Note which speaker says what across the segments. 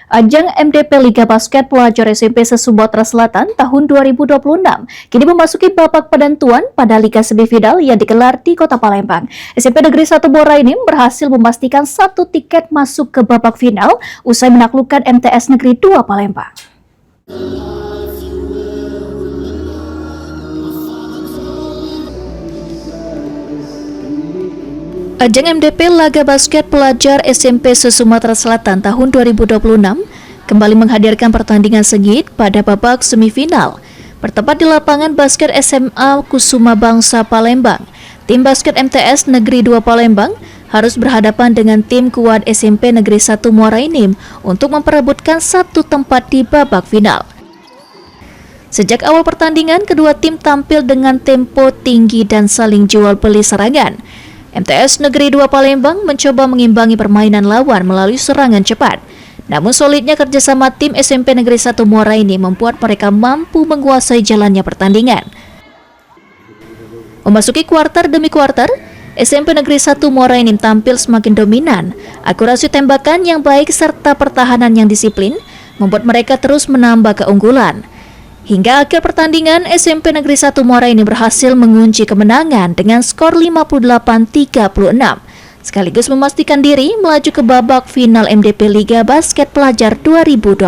Speaker 1: Ajang MDP Liga Basket Pelajar SMP se-Sumatera Selatan tahun 2026 kini memasuki babak penentuan pada Liga Semifinal yang digelar di Kota Palembang. SMP Negeri 1 Muarainim berhasil memastikan satu tiket masuk ke babak final usai menaklukkan MTS Negeri 2 Palembang. Ajang MDP Laga Basket Pelajar SMP se-Sumatera Selatan tahun 2026 kembali menghadirkan pertandingan sengit pada babak semifinal. Bertempat di lapangan basket SMA Kusuma Bangsa Palembang, tim basket MTS Negeri 2 Palembang harus berhadapan dengan tim kuat SMP Negeri 1 Muarainim untuk memperebutkan satu tempat di babak final. Sejak awal pertandingan, kedua tim tampil dengan tempo tinggi dan saling jual beli serangan. MTS Negeri 2 Palembang mencoba mengimbangi permainan lawan melalui serangan cepat. Namun solidnya kerjasama tim SMP Negeri 1 Muarainim membuat mereka mampu menguasai jalannya pertandingan. Memasuki kuarter demi kuarter, SMP Negeri 1 Muarainim tampil semakin dominan. Akurasi tembakan yang baik serta pertahanan yang disiplin membuat mereka terus menambah keunggulan. Hingga akhir pertandingan, SMP Negeri 1 Muarainim berhasil mengunci kemenangan dengan skor 58-36, sekaligus memastikan diri melaju ke babak final MDP Liga Basket Pelajar 2026.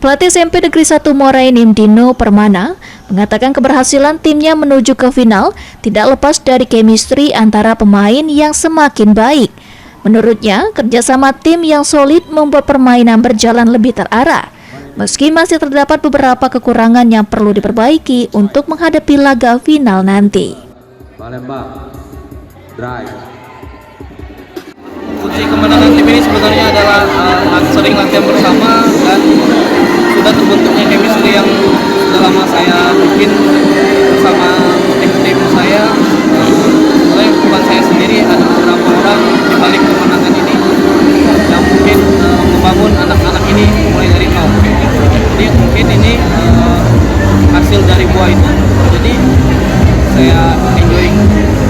Speaker 1: Pelatih SMP Negeri 1 Muarainim Dino Permana mengatakan keberhasilan timnya menuju ke final tidak lepas dari chemistry antara pemain yang semakin baik. Menurutnya, kerjasama tim yang solid membuat permainan berjalan lebih terarah. Meski masih terdapat beberapa kekurangan yang perlu diperbaiki untuk menghadapi laga final nanti.
Speaker 2: Palembang, drive.
Speaker 3: Kunci kemenangan tim ini sebenarnya adalah sering latihan bersama dan sudah terbentuknya chemistry yang sudah lama saya bikin bersama tim saya. Oleh bukan saya sendiri, ada beberapa orang di balik kemenangan ini yang mungkin membangun anak-anak ini mulai dari nol. Jadi mungkin ini hasil dari buah itu. Jadi saya enjoying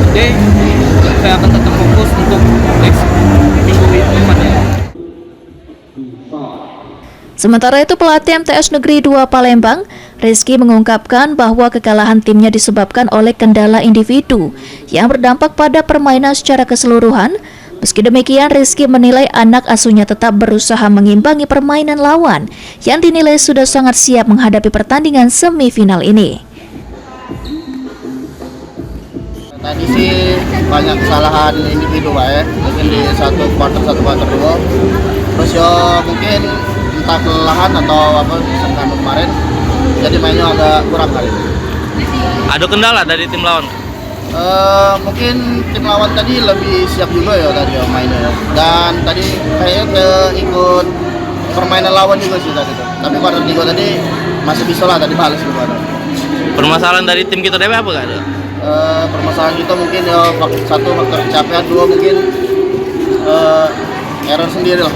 Speaker 3: the day. Saya akan tetap fokus untuk next minggu depannya.
Speaker 1: Sementara itu, pelatih MTS Negeri 2 Palembang, Rizky, mengungkapkan bahwa kekalahan timnya disebabkan oleh kendala individu yang berdampak pada permainan secara keseluruhan. Meski demikian, Rizky menilai anak asuhnya tetap berusaha mengimbangi permainan lawan yang dinilai sudah sangat siap menghadapi pertandingan semifinal ini.
Speaker 4: Tadi sih banyak kesalahan individu Pak ya, mungkin di satu kuarter dua. Terus ya mungkin entah kelelahan atau apa misalkan kemarin, jadi mainnya agak kurang kali.
Speaker 3: Ada kendala dari tim lawan?
Speaker 4: Mungkin tim lawan tadi lebih siap juga ya tadi ya mainnya ya. Dan tadi kayaknya ikut permainan lawan juga sih tadi tuh. Tapi kuarter 3 tadi masih bisa lah tadi balas juga ada.
Speaker 3: Permasalahan dari tim kita apa gak ada?
Speaker 4: Permasalahan kita mungkin ya satu faktor kecapean, dua mungkin error sendiri lah.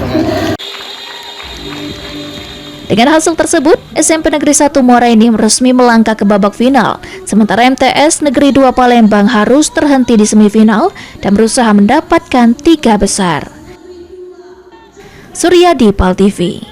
Speaker 1: Dengan hasil tersebut, SMP Negeri 1 Muarainim resmi melangkah ke babak final, sementara MTS Negeri 2 Palembang harus terhenti di semifinal dan berusaha mendapatkan 3 besar. Suryadi, PAL TV.